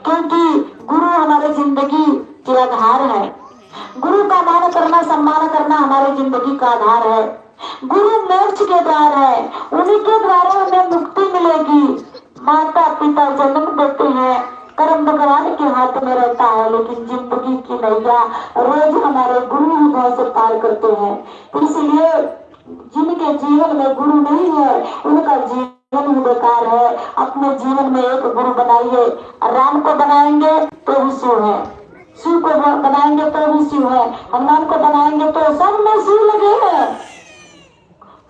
क्योंकि गुरु हमारे जिंदगी के आधार है। गुरु का मान करना, सम्मान करना हमारी जिंदगी का आधार है। गुरु मोक्ष के द्वार है, उन्हीं के द्वारा हमें मुक्ति मिलेगी। माता पिता जन्म देते हैं, कर्म भगवान के हाथ में रहता है, लेकिन जिंदगी की नैया रोज हमारे गुरु ही भाव से पार करते हैं। इसलिए जिनके जीवन में गुरु नहीं है उनका जीवन ही बेकार है। अपने जीवन में एक गुरु बनाइए। राम को बनाएंगे तो भी शिव है, शिव को बनाएंगे तो भी शिव है, हनुमान को बनाएंगे तो सब में शिव लगे हैं,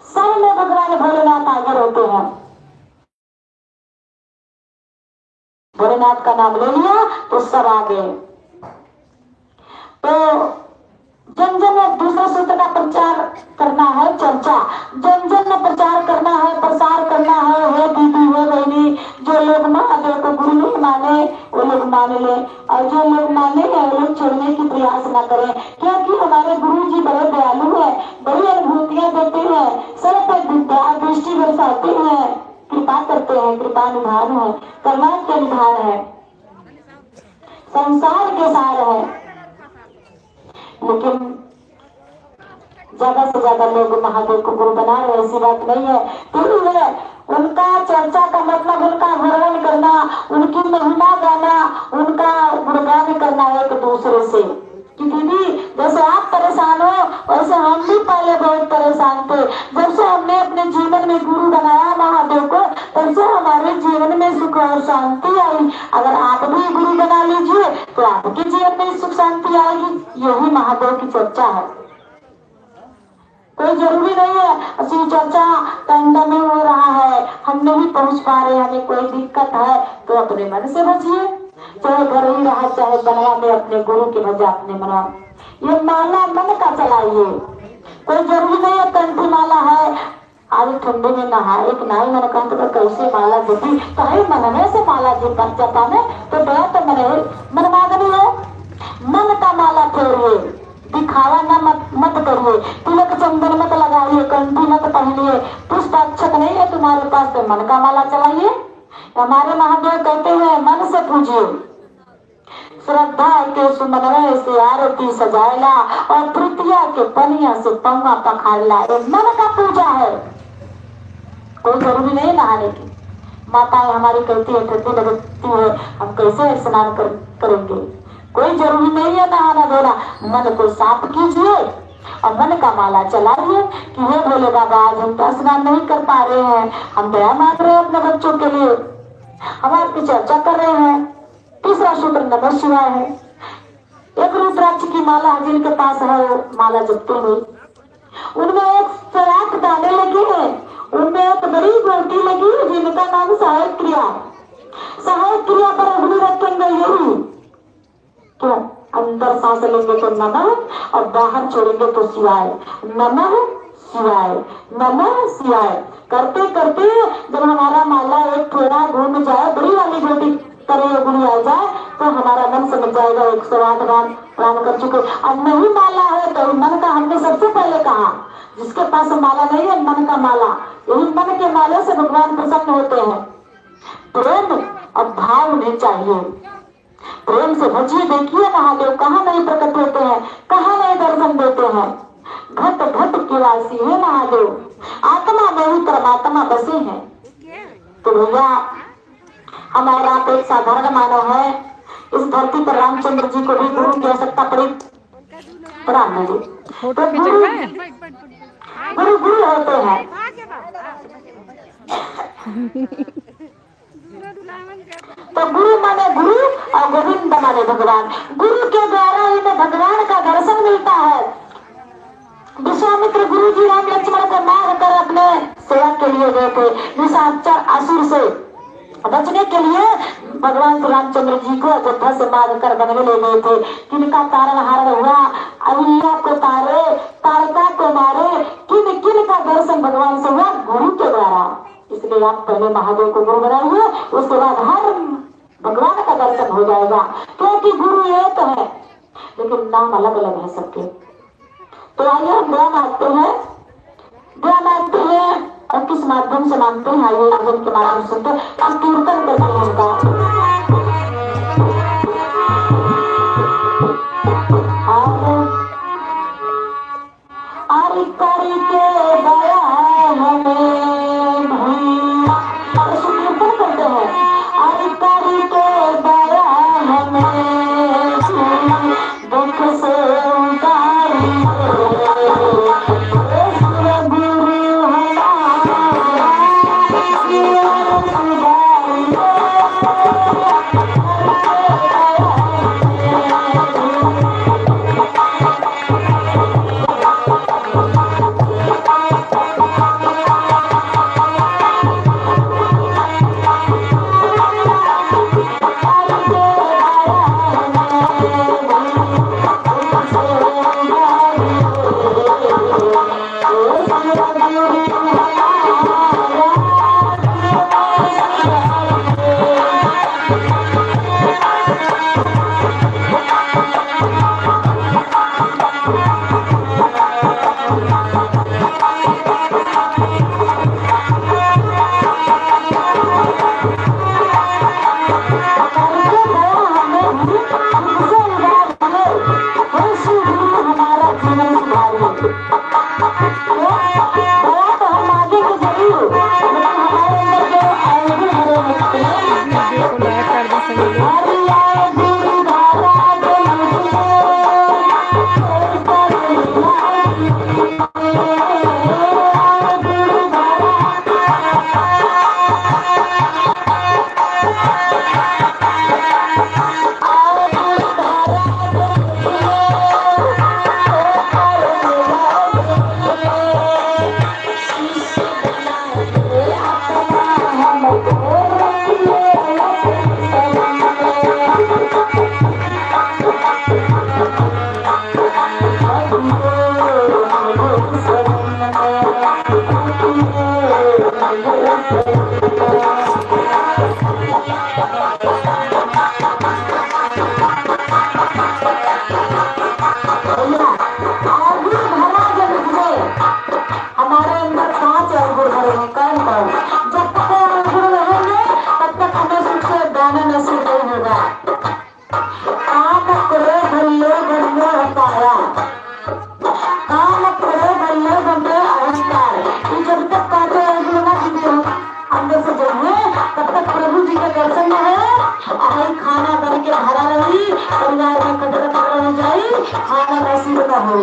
सब में भगवान भोलेनाथ आगे रहते हैं। भोलेनाथ का नाम ले लिया तो सब आगे। तो जन जन में दूसरे सूत्र का प्रचार करना है, चर्चा जन जन में प्रचार करना है, प्रसार करना है। हे दीदी, हे बहनी, जो लोग महादेव को गुरु नहीं माने वो लोग मान ले, और जो लोग माने हैं वो लोग छोड़ने की प्रयास न करें, क्योंकि हमारे गुरु जी बड़े दयालु है, बड़ी अनुभूतियां देते हैं, सब पर विद्या दृष्टि बरसाते हैं, कृपा करते हैं, कृपा निधान है, करुणा के निधान है, संसार के सार है। लेकिन ज्यादा से ज्यादा लोग महादेव को गुरु बना रहे, ऐसी बात नहीं है। तो है उनका चर्चा का मतलब उनका वर्णन करना, उनकी महिमा गाना, उनका गुणगान करना एक दूसरे से। कि दीदी जैसे आप परेशान हो वैसे हम भी पहले बहुत परेशान थे। जब से हमने अपने जीवन में गुरु बनाया महादेव को, तब से हमारे जीवन में सुख और शांति आई। अगर आप भी गुरु बना लीजिए तो आपके जीवन में सुख शांति आएगी। यही महादेव की चर्चा है। कोई जरूरी नहीं है शिव चर्चा कंडा में हो रहा है, हम नहीं पहुंच पा रहे, हमें कोई दिक्कत है तो अपने मन से बचिए, चाहे घर ही रहा चाहे बनवा में अपने गुरु के भजा अपने मना। ये माला मन का चलाइए, कोई जरूरी नहीं है कंठी माला है आज ठंडे में नहाए कि नहीं मन कंठ पर कैसे माला देती कहीं मनने से माला जी बन जाता में तो दया तो मन मांगनी है। मन का माला फेरिए, दिखावा न मत करिए, तिलक चंदन मत लगाइए, कंठी मत पहनिए, पुष्प अक्षत नहीं है तुम्हारे पास तो मन का माला चलाइए। हमारे महादेव कहते हैं मन से पूजिए, श्रद्धा के सुमनवे से आरती सजाएला और तृतीया के पनिया से पौवा पखाड़ला। मन का पूजा है, कोई जरूरी नहीं नहाने की। माताएं हमारी कहती है ठंडी लगती है हम कैसे स्नान करेंगे, कोई जरूरी नहीं है नहाना धोना। मन को साफ कीजिए और मन का माला चलाइए कि हे भोले बाबा आज हम तो स्नान नहीं कर पा रहे हैं, हम दया मांग रहे हैं अपने बच्चों के लिए, हम आपकी चर्चा कर रहे हैं। तीसरा सूत्र नमः शिवाय है। एक रुद्राक्ष की माला जिनके पास है वो माला जपते हुए उनमें एक सराख दाने लगे हैं, उनमें एक बड़ी गोटी लगी है जिनका नाम सहायक क्रिया। सहायक क्रिया पर अग्नि रखेंगे यही क्यों, अंदर सांस लेंगे तो नमः और बाहर छोड़ेंगे तो शिवाय, नमः शिवाय, नमः शिवाय करते करते जब हमारा माला एक थोड़ा घूम जाए, बड़ी वाली गोटी करे गुड़ी आ जाए तो हमारा मन समझ जाएगा 108 बार प्राण कर चुके। अब नहीं माला है तो मन का, हमने सबसे पहले कहा जिसके पास माला नहीं है मन का माला, यही मन के माले से भगवान प्रसन्न होते हैं। प्रेम और भाव उन्हें चाहिए, प्रेम से भजिए। देखिए महादेव कहाँ नहीं प्रकट होते हैं, कहाँ नहीं दर्शन देते हैं। घट घट के वासी है महादेव, आत्मा में ही परमात्मा बसे हैं। तो भैया हमारा आप एक साधारण मानव है, इस धरती पर रामचंद्र जी को भी गुरु की आवश्यकता पड़ी। राम जी तो गुरु गुरु होते हैं। तो गुरु माने गुरु और गोविंद माने भगवान। गुरु के द्वारा ही भगवान का दर्शन मिलता है। विश्वामित्र गुरु जी राम लक्ष्मण को मार कर अपने सेवा के लिए गए थे, निशाचर असुर से बचने के लिए भगवान श्री रामचंद्र जी को अयोध्या से मार कर वन में ले गए थे। किनका तारण हारण हुआ, अहिल्या को तारे, तारका को मारे, किन किन का दर्शन भगवान से हुआ गुरु के द्वारा। इसलिए आप पहले महादेव को गुरु बनाइए, उसके बाद हर भगवान का दर्शन हो जाएगा। क्योंकि गुरु एक है लेकिन नाम अलग अलग है सबके। तो आइए हम दया मांगते हैं, दया मांगते हैं और किस माध्यम से मांगते हैं आइए के माध्यम से सुनते हैं। हम कीर्तन करते हैं उनका। करके गया हमें भी तुझसे इलाज है, वैसे ही हमारा जीवन सुधारिए। दया तो हम आगे के जरूर, लेकिन हमारे अंदर जो आएगी हरे निकले खाना नसीब न हो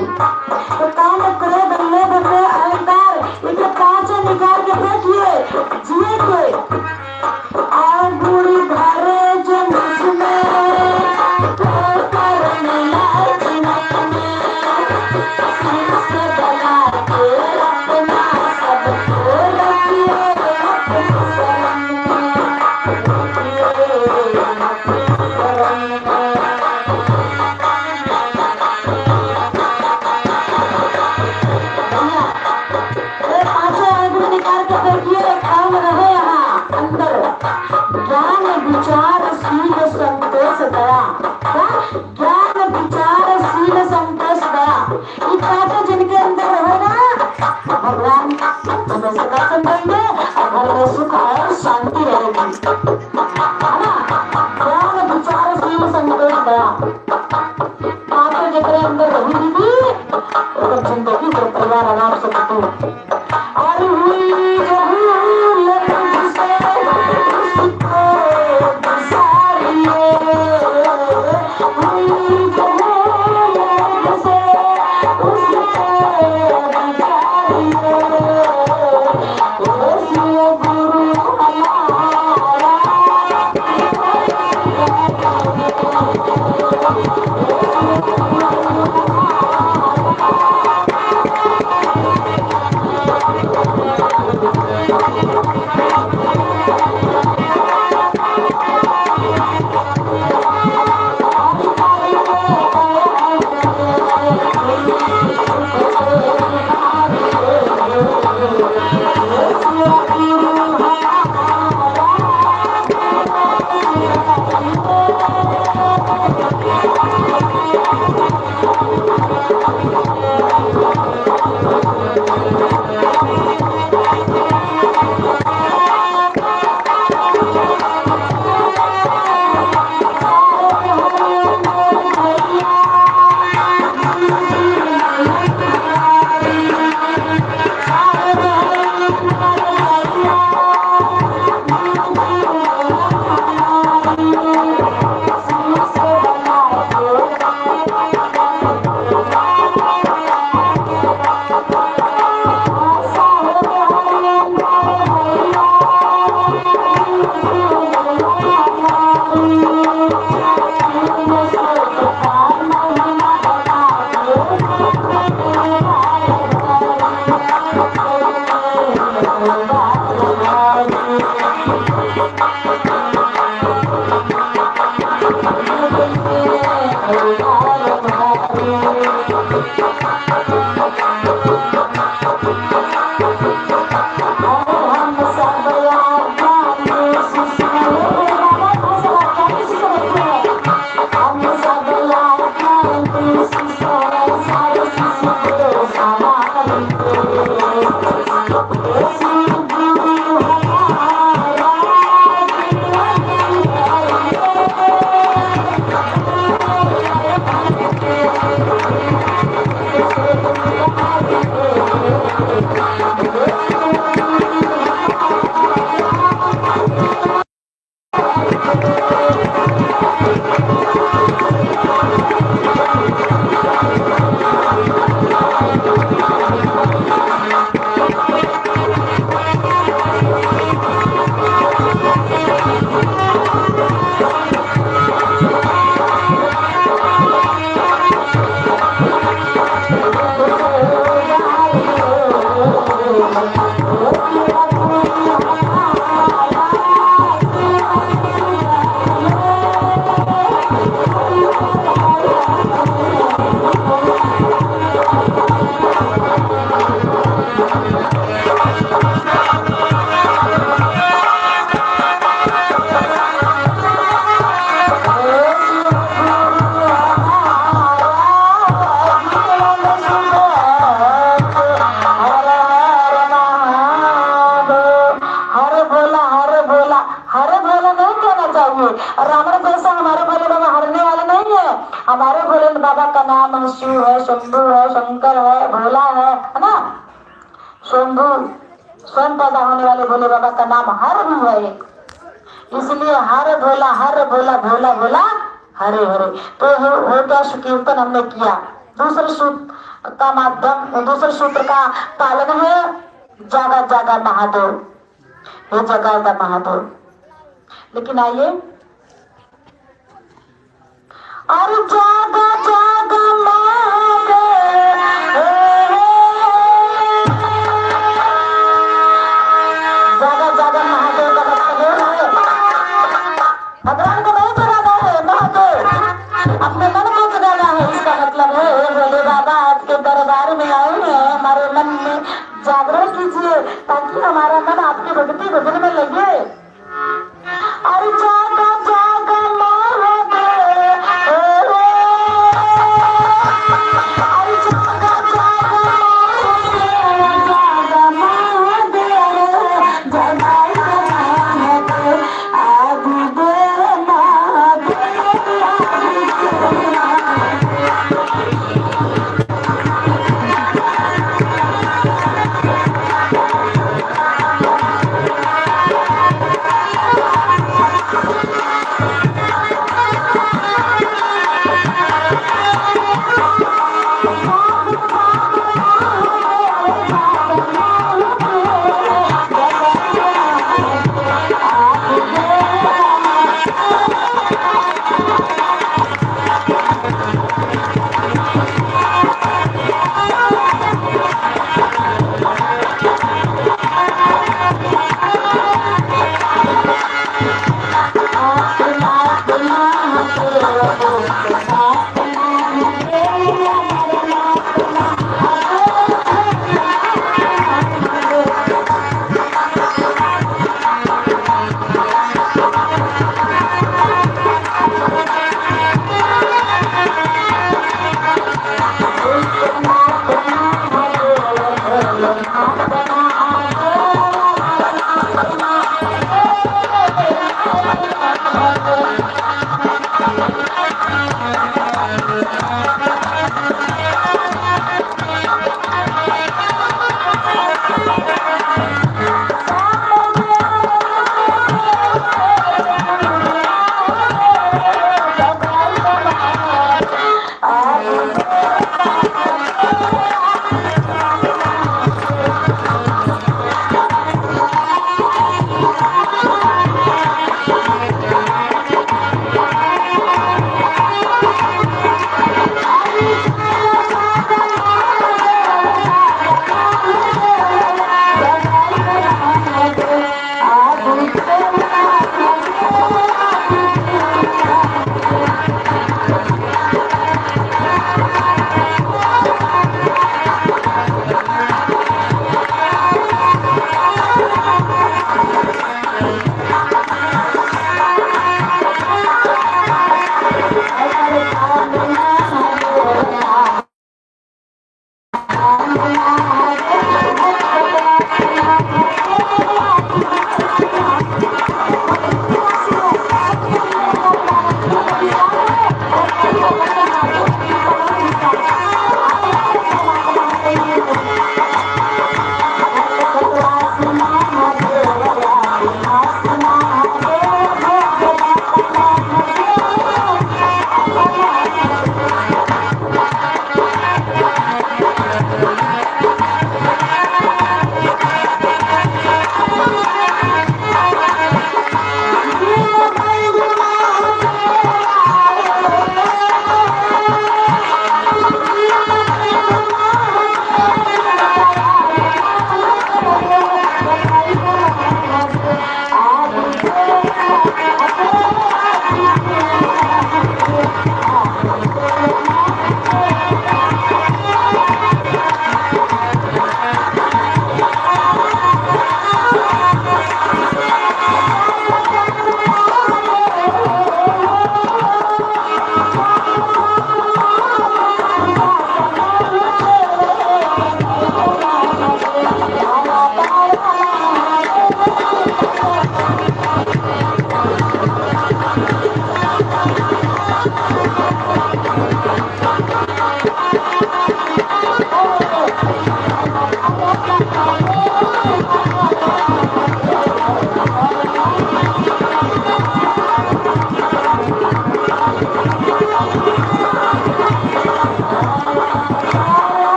तो काम करे बल्ले बल्ले अहंकार इसे कांचे निकाल के देखिए जिए के और बुरी भरे जो मुझमें करने लायक नहीं से बना के अपना सबको रखिए भगवान हमें सुख देंगे और घर में सुख और शांति रहेगी, है ना। ज्ञान विचार शील संतोष दया आपके जितने अंदर रही दीदी तो जिंदगी को परिवार आराम से कटो और हुई जो हमारे भोले बाबा का नाम है शिव है, शंभू है, शंकर है, भोला है ना। शंभू स्वयं पैदा होने वाले भोले बाबा का नाम हर भी है एक, इसलिए हर भोला भोला भोला हरे हरे। तो हो क्या कीर्तन हमने किया। दूसरे सूत्र का माध्यम, दूसरे सूत्र का पालन है जागा जागा महादेव, ये जगाएगा महादेव। लेकिन आइए, और जागा जागा महादेव, जागा जागा महादेव का मतलब है भगवान को नहीं जगाना है, महादेव अपने मन को जगाना है। इसका मतलब है भोले बाबा आपके दरबार में आए हैं, हमारे मन में जागरण कीजिए ताकि हमारा मन आपकी भक्ति भजन में लगे। और जागा जागा महादेव, और जागा जागा महादेव, जगाई महादेव, आदि देव महादेव,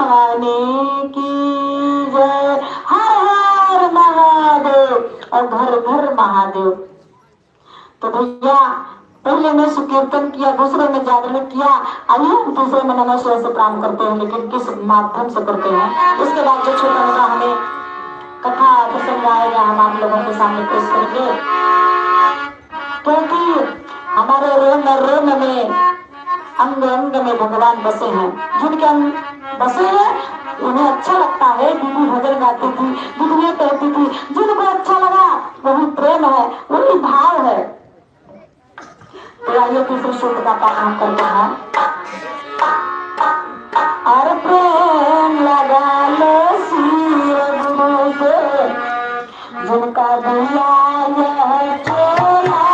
भवानी की जय। हर हर महादेव और घर घर महादेव। तो भैया पहले में सुकीर्तन किया, दूसरे में जागरण किया, आइए हम तीसरे में नमः शिवाय से प्रारंभ करते हैं, लेकिन किस माध्यम से करते हैं उसके बाद जो छोटा मोटा हमें कथा प्रसंग आएगा हम आप लोगों के सामने पेश करेंगे। क्योंकि हमारे रोम रोम में अंग अंग में भगवान बसे हैं। जिनके अंग बसे हैं उन्हें अच्छा लगता है। दीदी भजन गाती थी, दीदी कहती थी, जिनको अच्छा लगा वही प्रेम है, वही भाव है। तो आइए तीसरे सूत्र का पाठ हम करते हैं। और प्रेम लगा लो सिर गुरु से, जिनका दिया यह चोला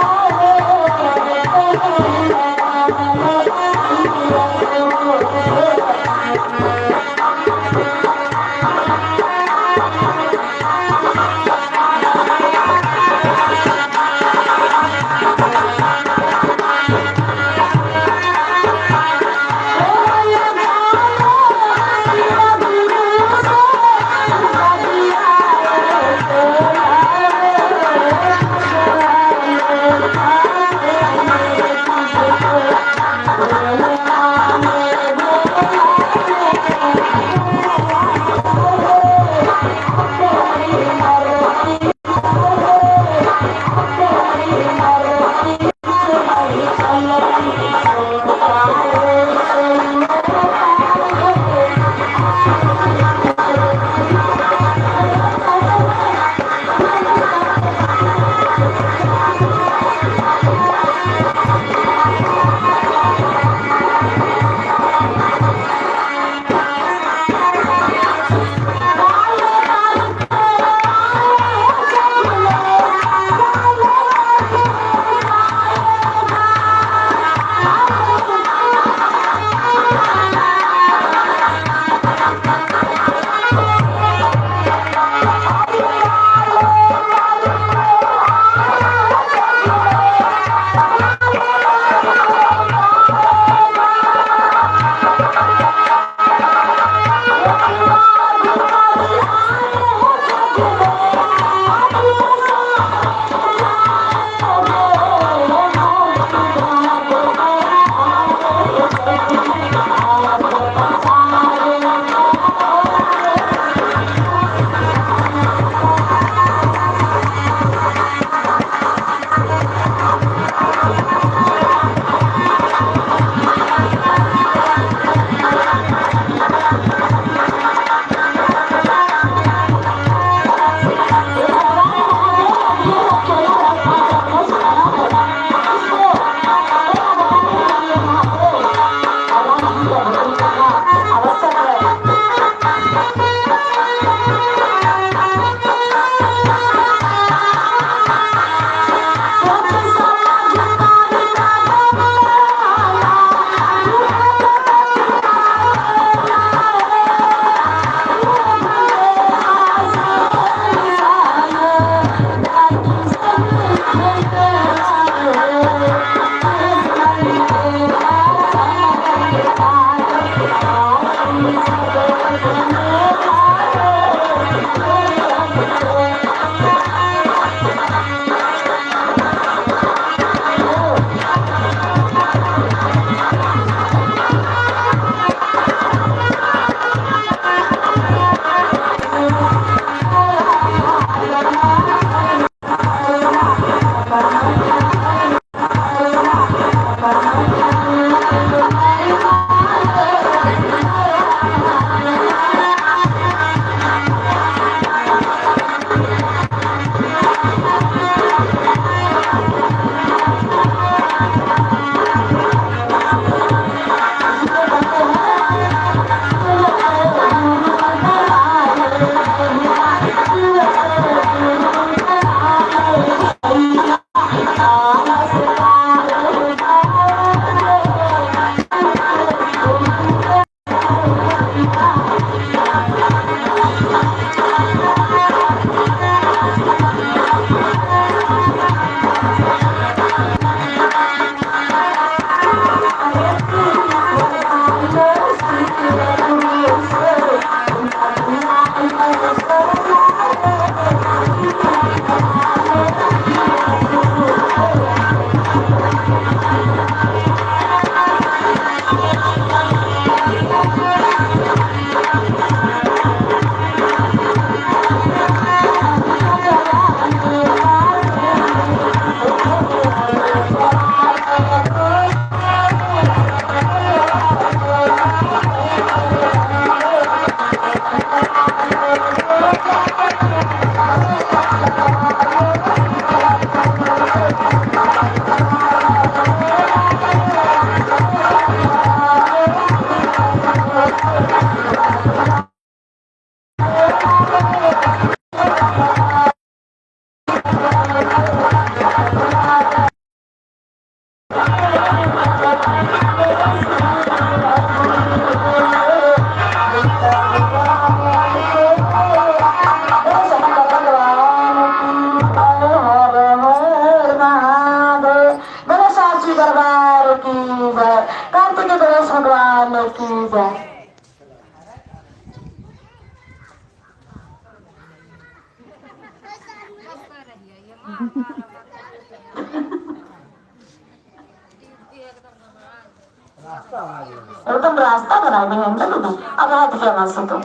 एकदम रास्ता बना दिया हम लोग। अब हट गया वहां से तो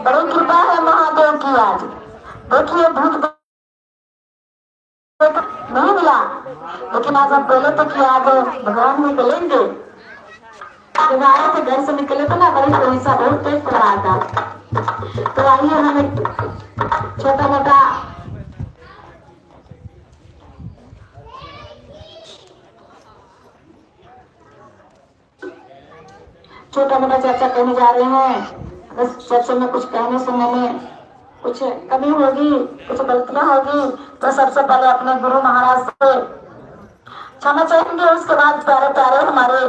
बड़ी कृपा है महादेव की आज। देखिए भूत नहीं मिला, लेकिन आज हम बोले तो कि आज भगवान निकलेंगे। जब आए थे घर से निकले थे ना, बड़ी कोई सा बहुत तेज पड़ रहा था। तो आइए हमें छोटा मोटा चर्चा करने जा रहे हैं। अगर चर्चा में कुछ कहने सुनने में कुछ कमी होगी, कुछ गलतियां होगी, तो सबसे पहले अपने गुरु महाराज से क्षमा चाहेंगे। उसके बाद प्यारे प्यारे हमारे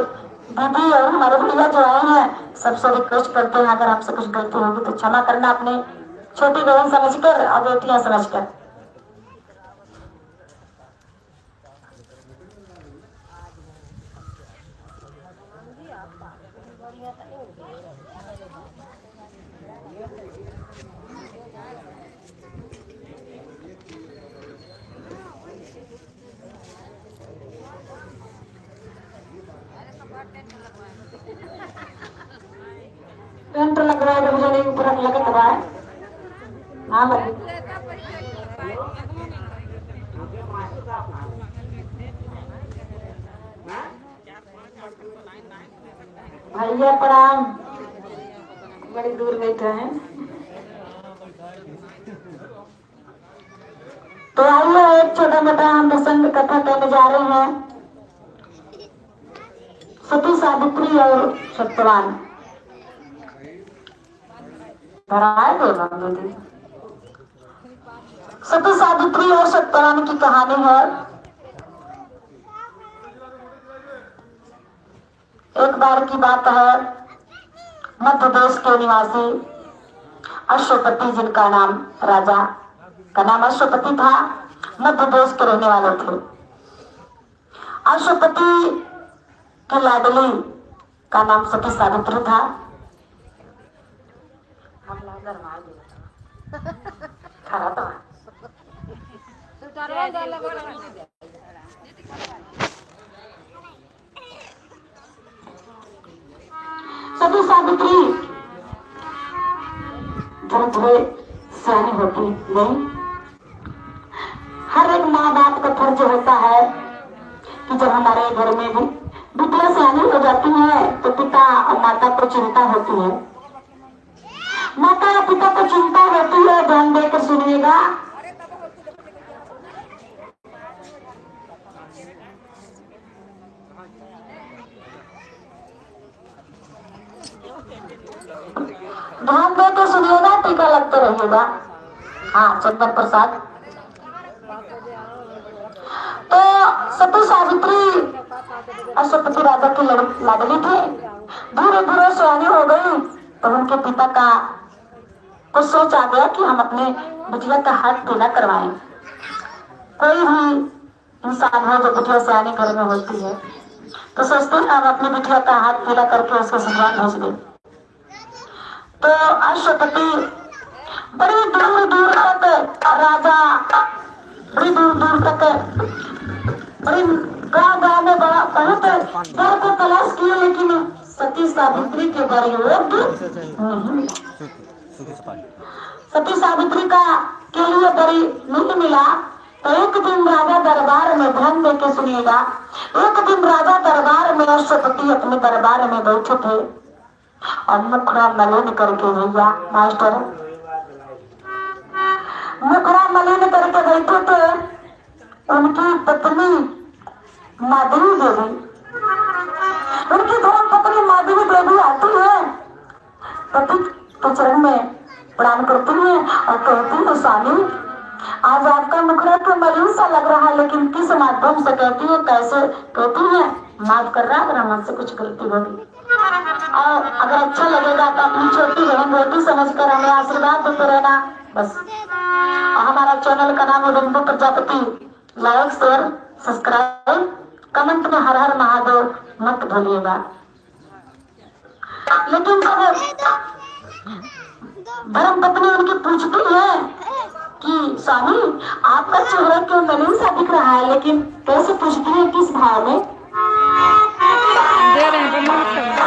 दीदी और हमारे भैया जो आए हैं, सबसे रिक्वेस्ट करते हैं अगर आपसे कुछ गलती होगी तो क्षमा करना, अपने छोटी बहन समझकर और बेटियां समझकर। पेंट लग रहा है तो मुझे नहीं पूरा लगा रहा है। हाँ लगे भैया प्रणाम, बड़ी दूर बैठे हैं। तो आइए एक छोटा मोटा हम प्रसंग कथा करने जा रहे हैं। सती सावित्री और सत्यवान सती सावित्री और सत्यवान की कहानी है। एक बार की बात है, मध्य देश के निवासी अश्वपति, जिनका नाम राजा का नाम अश्वपति था, मध्य देश के रहने वाले थे। अश्वपति की लाडली का नाम सती सावित्री था। सती सावित्री धीरे धीरे सयानी होती नहीं। हर एक माँ बाप का फर्ज होता है कि जब हमारे घर में भी बिटिया सयानी हो जाती है तो पिता और माता को चिंता होती है। माता या पिता को चिंता होती है, ध्यान देकर सुनिएगा। ध्यान देकर सुनिएगा, टीका लगते रहिएगा। हाँ, चंदन प्रसाद। तो सती सावित्री अश्वपति राजा की लाडली थी। धीरे धीरे सयानी हो गई तो उनके पिता का कुछ सोच आ गया कि हम अपने बिटिया का हाथ पीला करवाएं। कोई भी इंसान हो जो बिटिया सयानी घर में होती है तो सोचते हैं हम अपनी बिटिया का हाथ पीला करके उसको ससुराल भेज दें। तो अश्वपति बड़ी दूर दूर तक राजा, बड़ी दूर दूर तक बड़ी गाँव में बड़ा बहुत घर को तलाश किए, लेकिन सती सावित्री के घर नहीं। सती सावित्री का के लिए बड़ी नहीं मिला। तो एक दिन राजा दरबार में, ध्यान देके सुनिएगा, एक दिन राजा दरबार में अश्वपति अपने दरबार में बैठे थे और मुखड़ा मलिन करके, भैया मास्टर मुखड़ा मलिन करके बैठे थे। उनकी पत्नी माधवी देवी, उनकी धर्म पत्नी माधवी देवी आती है, पति के चरण में प्रणाम करती है और कहती है, स्वामी आज आपका मुखड़ा तो मलिन सा लग रहा है, लेकिन किस माध्यम से कहती है, कैसे कहती है? माफ कर रहा, अगर हमसे कुछ गलती होगी और अगर अच्छा लगेगा तो अपनी छोटी बहन बेटी समझकर हमें आशीर्वाद देते रहना। बस। हमारा चैनल का नाम है बिंदु Prajapati. Like share subscribe comment में हर हर महादेव मत भूलिएगा। लेकिन जब धर्म पत्नी उनकी पूछती है कि स्वामी आपका चेहरा क्यों नवीन सा दिख रहा है, लेकिन कैसे पूछती है, किस भाव में? दे रहे हैं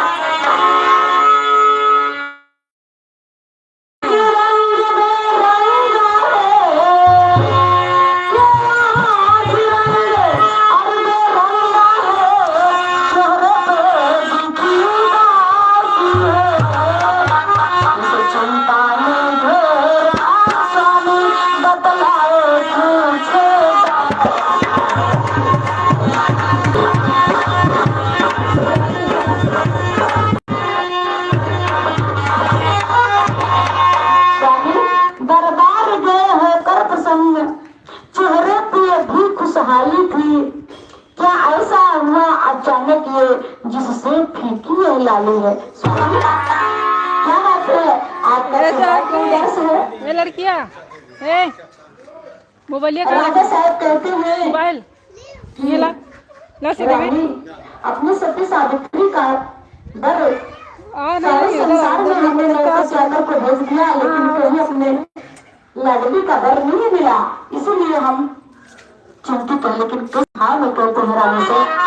चेहरे पे भी खुशहाली थी, क्या ऐसा हुआ अचानक ये जिससे फीकी है लाली है? क्या बात है? आपका ये लड़कियां मोबाइल राजा साहब कहते हैं मोबाइल ये ला रानी अपनी सती सावित्री का डर सारे संसार में हमने चाकर को भेज दिया, लेकिन कहीं अपने लाडली का डर नहीं मिला, इसीलिए हम चिंतित हैं। लेकिन किस भाव में कहते हैं रानी से?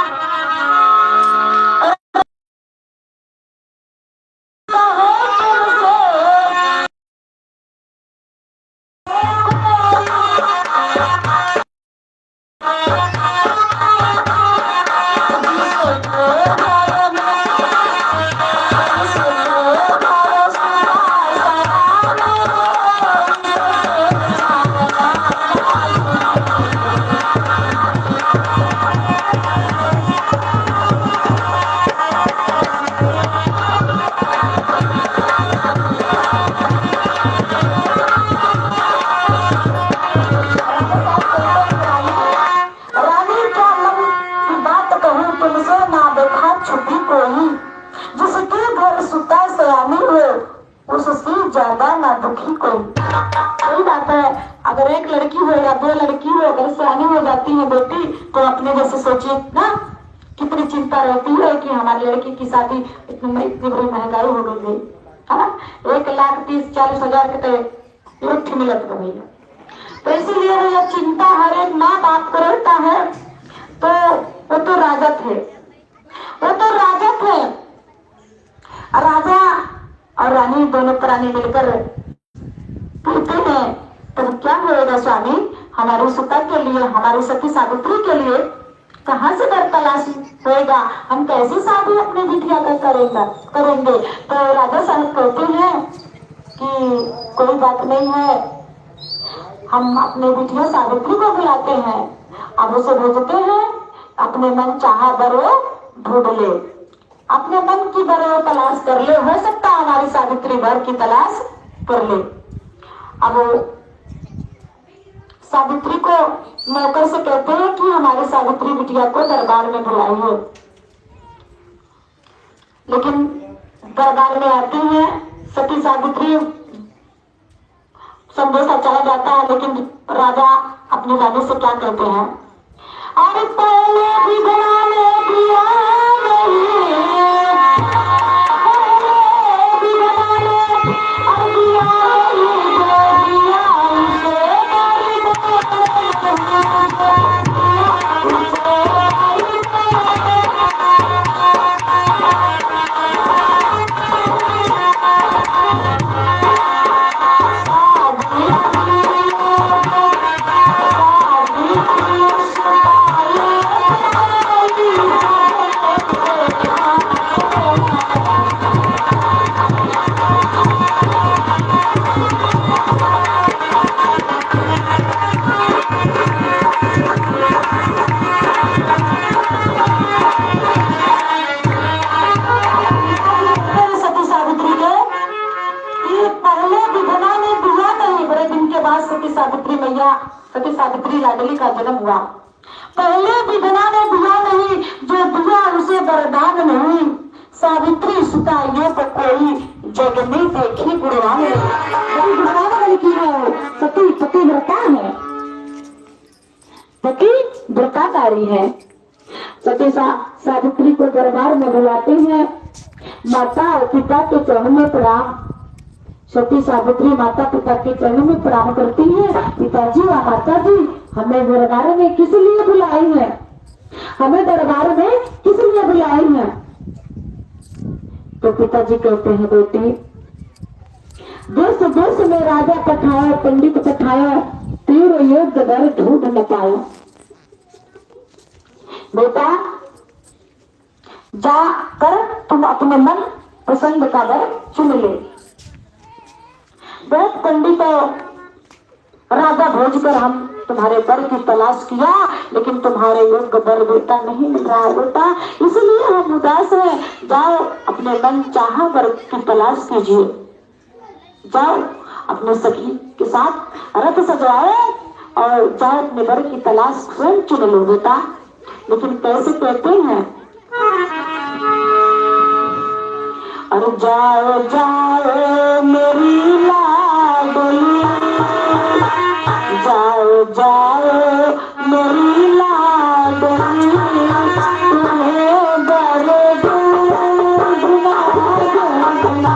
ज्यादा ना दुखी कोई बात है। अगर एक लड़की हो या दो लड़की हो, अगर सयानी हो जाती है बेटी, तो अपने जैसे सोचिए ना, कितनी चिंता रहती है कि हमारी लड़की की शादी इतनी बड़ी महंगाई हो गई है ना, 1,30,40,000 के तो एक मिलत हो गई है। तो इसीलिए वो चिंता हर एक माँ बाप को रहता है। तो वो तो राजा थे, वो तो राजा थे। राजा और रानी दोनों प्राणी मिलकर कहते हैं, तब क्या होएगा स्वामी? हमारी सीता के लिए, हमारी सती सावित्री के लिए कहाँ से घर तलाश होएगा? हम कैसे शादी अपने बिटिया का करेंगे? तो राजा साहब कहते हैं कि कोई बात नहीं है, हम अपने बिटिया सावित्री को बुलाते हैं, अब उसे भेजते हैं, अपने मन चाहा बरो ढूंढ ले, अपने मन की बरो तलाश कर ले, हो सकता है हमारी सावित्री भर की तलाश कर ले। अब सावित्री को नौकर से कहते हैं कि हमारी सावित्री बिटिया को दरबार में बुलाइए। लेकिन दरबार में आती है सती सावित्री, संदेशा चला जाता है, लेकिन राजा अपनी रानी से क्या कहते हैं? अरे पहले भी बनाने दिया सती सावित्री लाडली का जन्म हुआ। पहले विधना ने दिया नहीं, जो दिया उसे वरदान नहीं, सावित्री सुता ये तो कोई जग में देखी गुणवान लड़की है। माता और पिता के चरण में प्रणाम। सती सावित्री माता पिता के चरण में प्रणाम करती है। पिताजी और माता जी हमें दरबार में किस लिए बुलाई है, हमें दरबार में किस लिए बुलाई है? तो पिताजी कहते हैं बेटी, देश देश में राजा पठाया, पंडित पठाया, तेरो योग्य वर ढूंढ न पाया। बेटा जा कर तुम अपने मन पसंद का वर चुन ले। बहुत पंडित राजा भोज कर हम तुम्हारे वर की तलाश किया, लेकिन तुम्हारे योग्य वर बेटा नहीं मिल रहा है बेटा, इसलिए हम उदास हैं। जाओ अपने मन चाहा वर की तलाश कीजिए, जाओ अपने सखी के साथ रथ सजाओ और जाओ अपने वर की तलाश स्वयं चुन लो बेटा। लेकिन कैसे कहते हैं, अरे जाओ जाओ मेरी लाडली, जाओ जाओ मेरी लाडली, तुम्हें बड़े ढूंढना ढूंढना।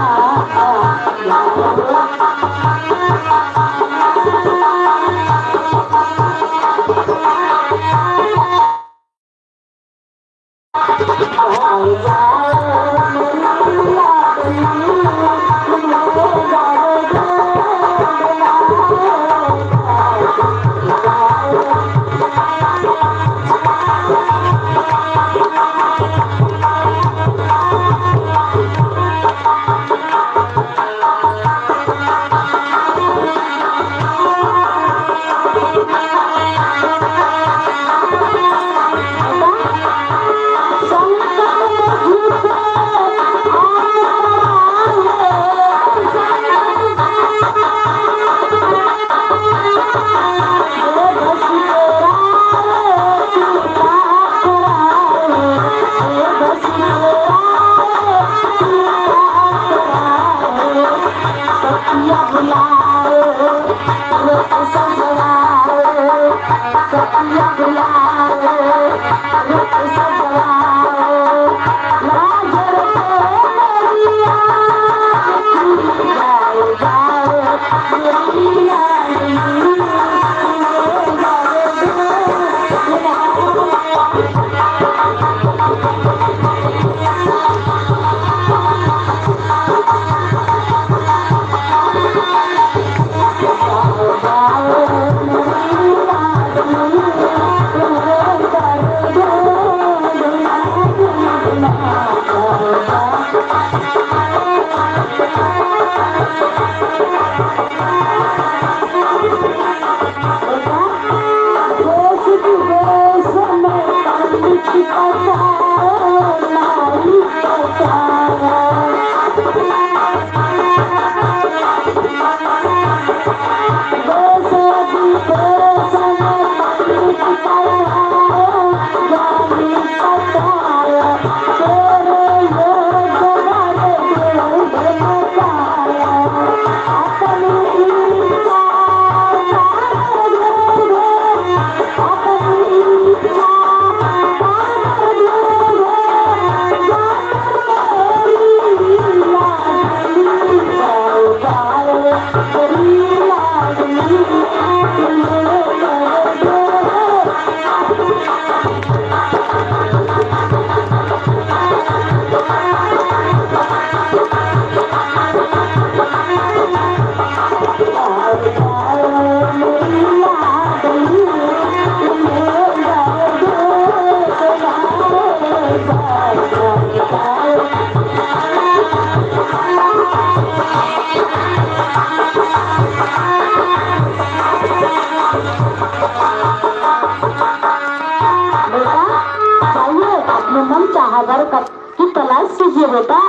की तलाश कीजिए बेटा।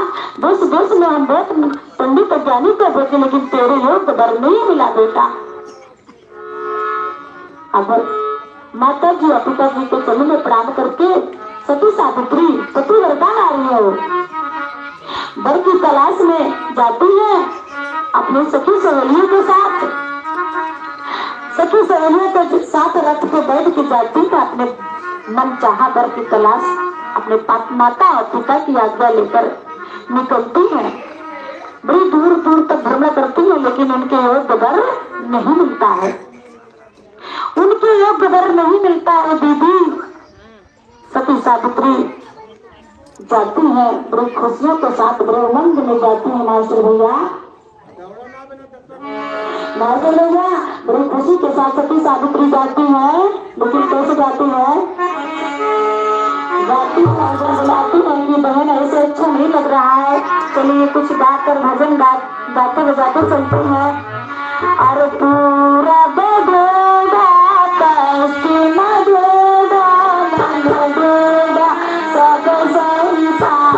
देश देश में हम बहुत पंडित ज्ञानी को भेजे, लेकिन तेरे योग्य वर नहीं मिला बेटा। अगर माता जी और पिता जी के चरण में प्रणाम करके सती सावित्री सती वरदान आ रही हो, वर की तलाश में जाती है अपने सखी सहेलियों के साथ। सखी सहेलियों के साथ रथ पे बैठ के जाती है अपने मन चाहा वर की तलाश, अपने माता और पिता की आज्ञा लेकर। निकलती हैं, बड़ी दूर दूर तक भ्रमण करती हैं, लेकिन उनके योग्य वर नहीं मिलता है, उनके योग्य वर नहीं मिलता है। दीदी सती सावित्री जाती है, बड़ी खुशियों के साथ बड़े उमंग में जाती है। मास्टर भैया बड़ी खुशी के साथ सती सावित्री जाती है, लेकिन कैसे जाती है? जाती है बुलाती है कि बहन ऐसे अच्छा नहीं लग रहा है, चलिए कुछ गाकर भजन गाते बजाते चलते हैं। और पूरा बदोड़ा कष्ट मदोड़ा मदोड़ा सब संसार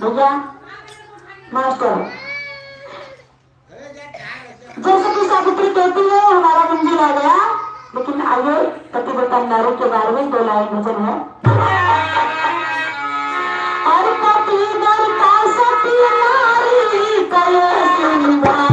भैया मास्टर, जैसे कि सावित्री कहती है हमारा मंजिल आ गया, लेकिन आइए पतिव्रता नारी के बारे में 2 लाइन भजन है। और पतिव्रता सती नारी कले सिंगार,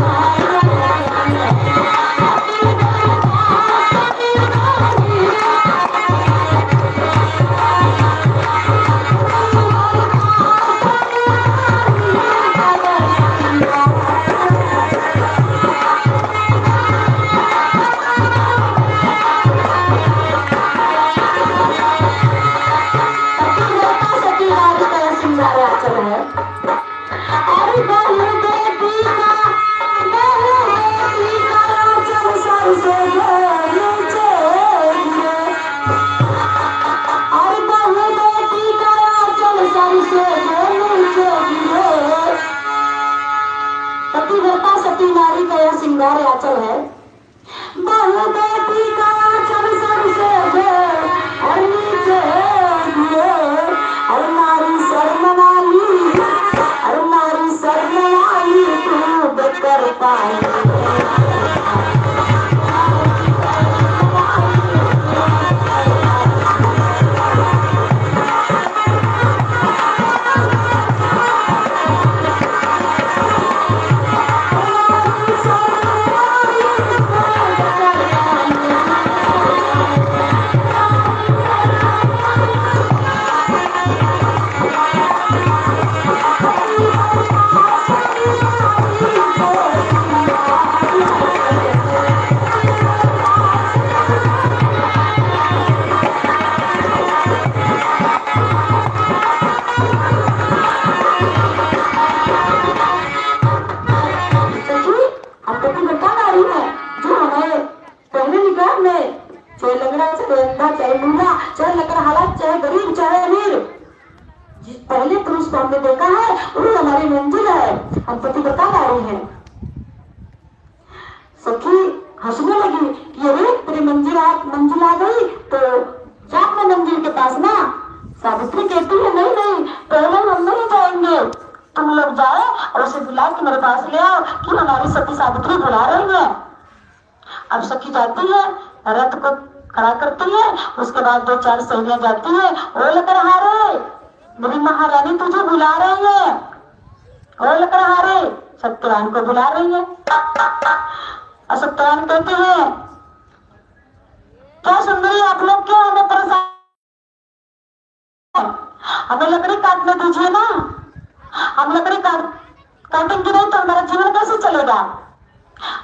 सती नारी का यह श्रृंगार आंचल है। बहु बेटी का आंचल सबसे और नीचे और नारी शर्मनाई, और नारी शर्मनाई तू बेकर पाई। चाहे लकड़ा हालात, चाहे गरीब, चाहे अमीर, जिस पहले पुरुष को हमने देखा है वही हमारी मंजिल है। हम पतिव्रता नारी हैं। सखी हंसने लगी कि अरे तेरी मंजिल आ गई तो जा अपने मंजिल के पास ना। सावित्री कहती है नहीं नहीं, पहले हम नहीं जाएंगे, तुम लोग जाओ और उसे बुला के मेरे पास ले आओ कि हमारी सती सावित्री बुला रही है। अब सखी जाती है, रथ को खड़ा करती है, उसके बाद 2-4 सहेलियां जाती है, ओ लकड़हारे मेरी महारानी तुझे बुला रही है, ओ लकड़हारे सत्यवान को बुला रही है। और सत्यवान कहते हैं क्या सुंदरी आप लोग क्यों हमें परेशान, हमें लकड़ी काटने दीजिए ना, हम लकड़ी काटेंगे नहीं तो हमारा जीवन कैसे चलेगा,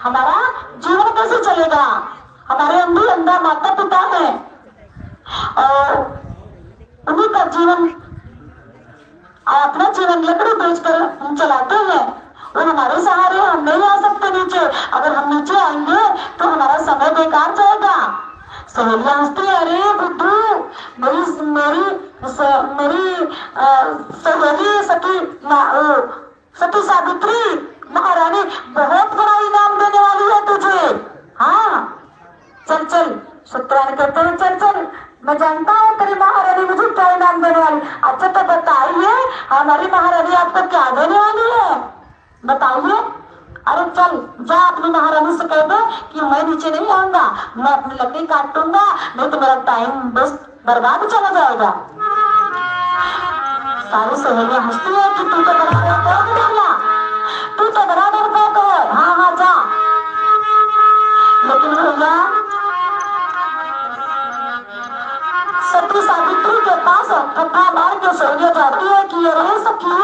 हमारा जीवन कैसे चलेगा। हमारे अंधा माता पिता है और उन्हीं का जीवन, अपना जीवन लकड़ी बेचकर हम चलाते हैं। वो हमारे सहारे, हम नहीं आ सकते नीचे। अगर हम नीचे आएंगे तो हमारा समय बेकार जाएगा। सहेलियां हंसती है, अरे बुद्धू मेरी सहेली सती सावित्री महारानी बहुत बड़ा इनाम देने वाली है तुझे। हाँ चल चल, सत्यवान कहते हैं चल चल, मैं जानता हूँ तेरी महारानी मुझे क्या इनाम देने वाली। अच्छा तो बताइए हमारी महारानी आपको क्या देने वाली है, बताइए। अरे चल जा अपनी महारानी से कह दे कि मैं नीचे नहीं आऊंगा, मैं अपनी लकड़ी काटूंगा, नहीं तो मेरा टाइम बेस्ट बर्बाद चला जाएगा। सारी सहेलियां हंसती है कि तू तो बड़ा डरपोक निकला, तू तो बड़ा डरपोक है। हाँ हाँ जा, लेकिन भैया सती सावित्री के पास कथा मार के सहेलियां जाती है कि अरे सखी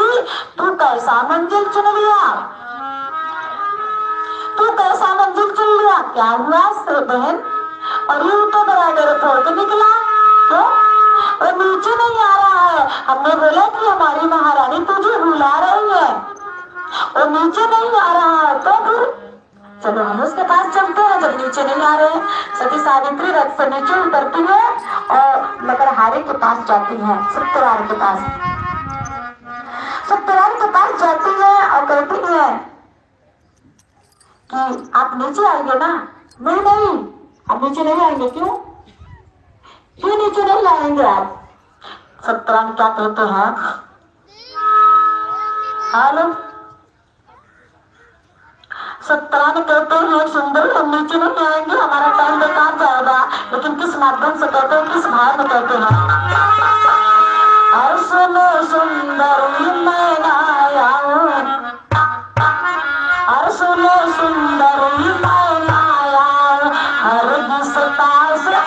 तू कैसा मंजिल चुन लिया, तू कैसा मंजिल चुन लिया, क्या हुआ बहन। और यूं तो बड़ा डरपोक निकला, तो और नीचे नहीं आ रहा है। हमने बोला कि हमारी महारानी तुझे बुला रही है, और नीचे नहीं आ रहा है, तो फिर चलो हम उसके पास चलते हैं। जब नीचे नहीं आ रहे, सती सावित्री रथ से नीचे उतरती है और लकड़हारे के पास जाती है, सत्यवान के पास। सत्यवान के पास जाती है और कहती है कि आप नीचे आएंगे ना। नहीं नहीं, आप नीचे नहीं आएंगे। क्यों क्यों नीचे नहीं आएंगे आप। सत्यवान क्या कहते हैं, हालो सत्तराने कहते हैं सुंदर हम नीचे नहीं आएंगे, हमारा टाइम बेकार जाएगा, लेकिन किस माध्यम से कहते हैं, किस भाव में कहते हैं। और सुनो सुंदर मैं आया, और सुनो सुंदर मैं आया, हर दिशता से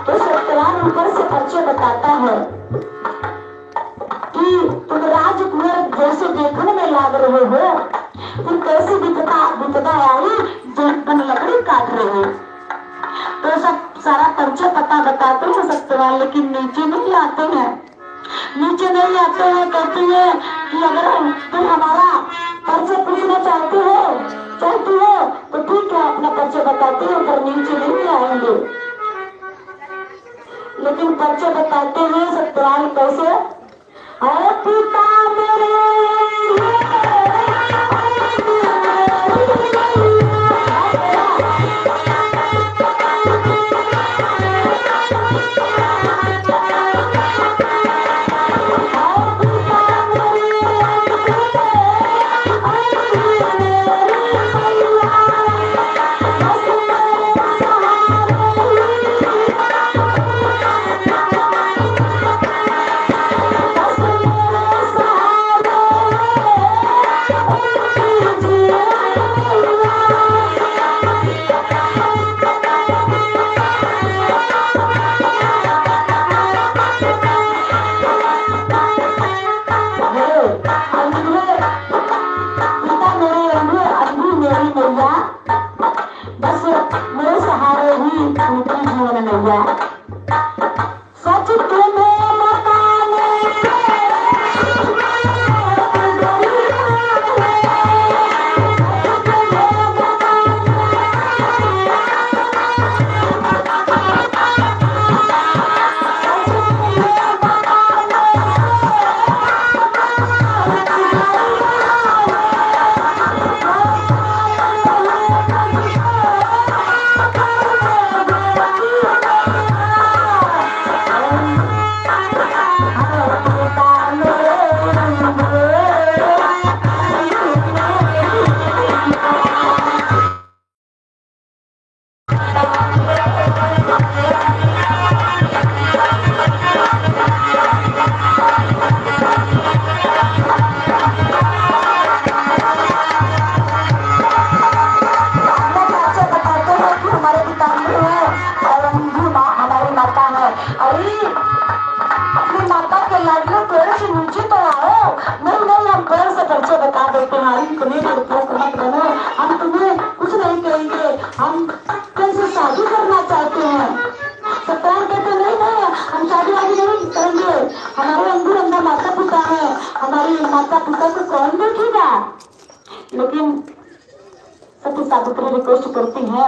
तो सत्यवान ऊपर से परिचय बताता है कि तुम राजकुमार जैसे देखने में लाग रहे हो, तुम कैसे विपदा आई जीवन लकड़ी काट रहे हो। तो सब सारा परिचय पता बताते हैं सत्यवान, लेकिन नीचे नहीं आते हैं। नीचे नहीं आते हैं, कहते हैं कि अगर तुम हमारा परिचय पूछना चाहते हो तो ठीक है, अपना परिचय बताते हो, पर नीचे नहीं आएंगे। लेकिन परिचय बताते हैं सत्यवान कैसे, अरे पिता मेरे बस मेरे सहारे ही टूटी जीवन नैया। सच तुम्हें मकाने अपनी माता के लाडले पेड़ से नीचे तो आओ। नहीं हम पेड़ से परिचय बता देते हैं, इतने लड़कियों को मत बनो, हम तुम्हें कुछ नहीं कहेंगे, हम कैसे शादी करना चाहते हैं। सत्यान कहते नहीं हम शादी वादी नहीं करेंगे, हमारे अंदर अंदर माता पिता है, हमारी माता पिता को कौन देखेगा। लेकिन सती सावित्री रिक्वेस्ट करती है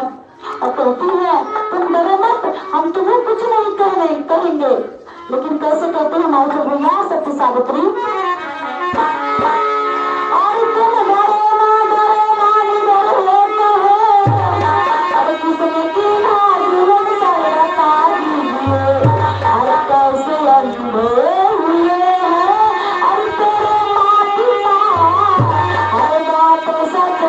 और कहती है तुम डरो मत, हम तुम्हें कुछ नहीं करेंगे। लेकिन कैसे कहते हैं हमारे भैया सती सावित्री, और तुम डरो ना अरे किसने की जीवन बता दीजिए, अरे कैसे अंधे हुए हैं, अरे तेरे माँ पिता, अरे बात सच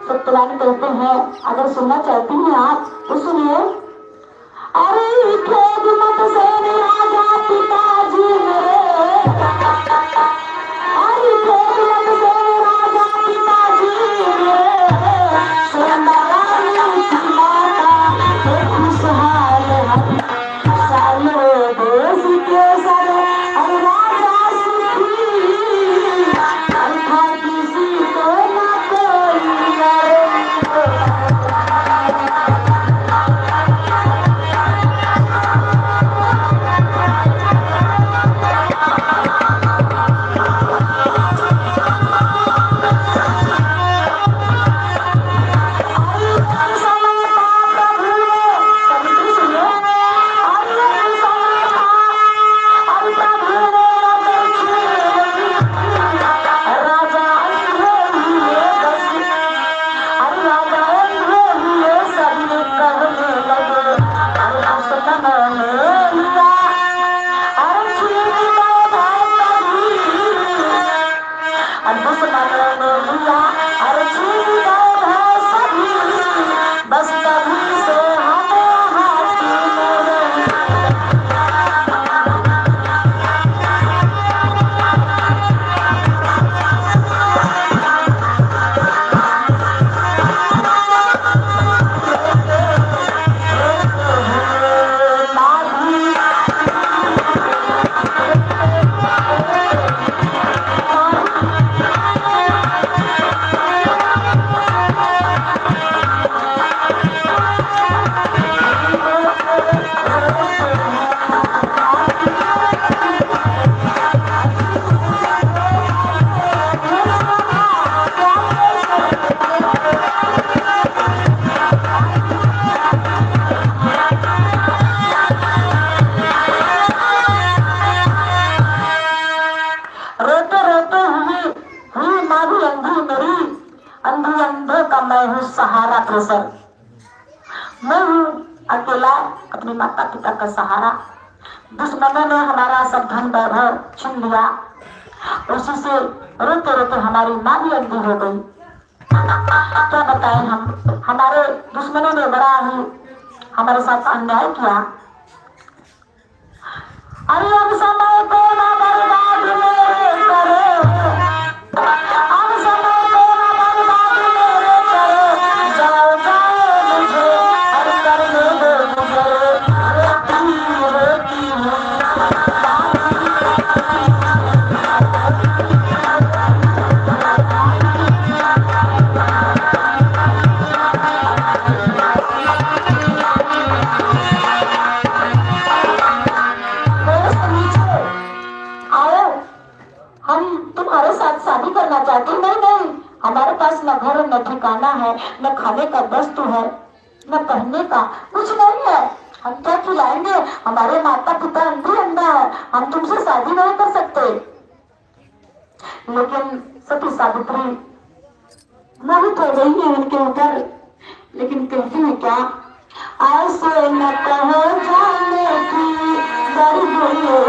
सत्यवान कहते हैं अगर सुनना चाहती हैं आप तो सुनिए। अरे खेद मत से राजा पिताजी मेरे, अरे खेद मत से राजा पिताजी मेरे, सुंदरानी की माता खुशहाल साले देश के सर राजा सुखी, था किसी को ना कोई ले लिया और छीन गए सभी दुश्मन ने लिया और छीन गए सभी बस तभी से हमें हाथी में मैं हूँ सहारा प्रेशर, मैं हूँ अकेला अपने माता पिता का सहारा। दुश्मनों ने हमारा सब धन वैभव छीन लिया, उसी से रोते रोते हमारी माँ भी अंधी हो गई। क्या बताएं हम, हमारे दुश्मनों ने बड़ा ही हमारे साथ अन्याय किया। अरे अब समय को ना बर्बाद मेरे करे, अब समय को ना बर्बाद मेरे करे, जाओ जाओ मुझे और करने दो मुझे रोती तुम्हारे साथ शादी करना चाहती। नहीं नहीं, हमारे पास न घर न ठिकाना है, न खाने का वस्तु है, न पहनने का कुछ नहीं है। हम क्या खिलाएंगे? हमारे माता पिता अंधी अंधा है, हम तुमसे शादी नहीं कर सकते। लेकिन सती सावित्री मोहित हो गई है उनके ऊपर, लेकिन कहती है क्या, ऐसे न कहो जाने की बड़ी बुरी